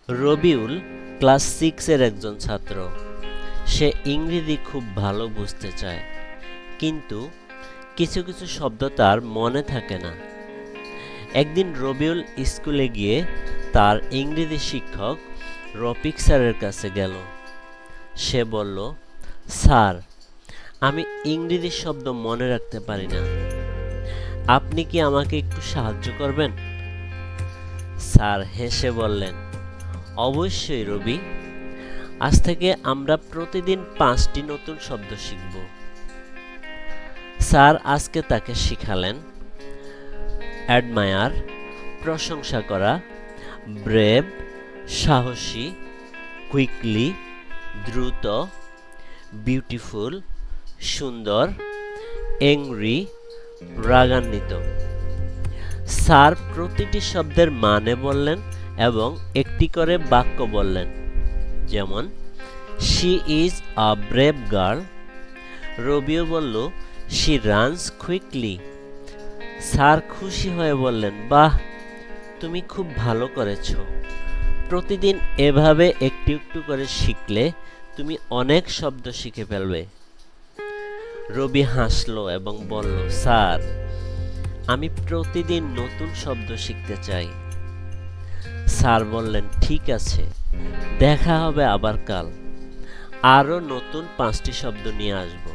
Rabiul class 6-এর একজন ছাত্র। সে ইংরেজি খুব ভালো বুঝতে চায়, কিন্তু কিছু কিছু শব্দ তার মনে থাকে না। একদিন রবিউল স্কুলে গিয়ে তার ইংরেজি শিক্ষক রফিক স্যারের কাছে গেল। সে বলল, স্যার, আমি ইংরেজি শব্দ মনে রাখতে পারি না, আপনি কি আমাকে একটু সাহায্য করবেন? স্যার হেসে বললেন, অবশ্যই রবি, আজ থেকে আমরা প্রতিদিন 5টি নতুন শব্দ শিখব। স্যার আজকে তাকে শিখালেন অ্যাডমায়ার প্রশংসা করা, ব্রেভ সাহসী, কুইকলি দ্রুত, বিউটিফুল সুন্দর, এংরি রাগান্বিত। স্যার প্রতিটি শব্দের মানে বললেন এবং একটি করে বাক্য বললেন, যেমন she is a brave girl. রবিও বলল, শি রানস কুইকলি। স্যার খুশি হয়ে বললেন, বাহ, তুমি খুব ভালো করেছো। প্রতিদিন এভাবে একটু একটু করে শিখলে তুমি অনেক শব্দ শিখে ফেলবে। রবি হাসলো এবং বলল, স্যার, আমি প্রতিদিন নতুন শব্দ শিখতে চাই। স্যার বললেন, ঠিক আছে, দেখা হবে আবার কাল। আরো নতুন 5টি শব্দ নিয়ে আসবো।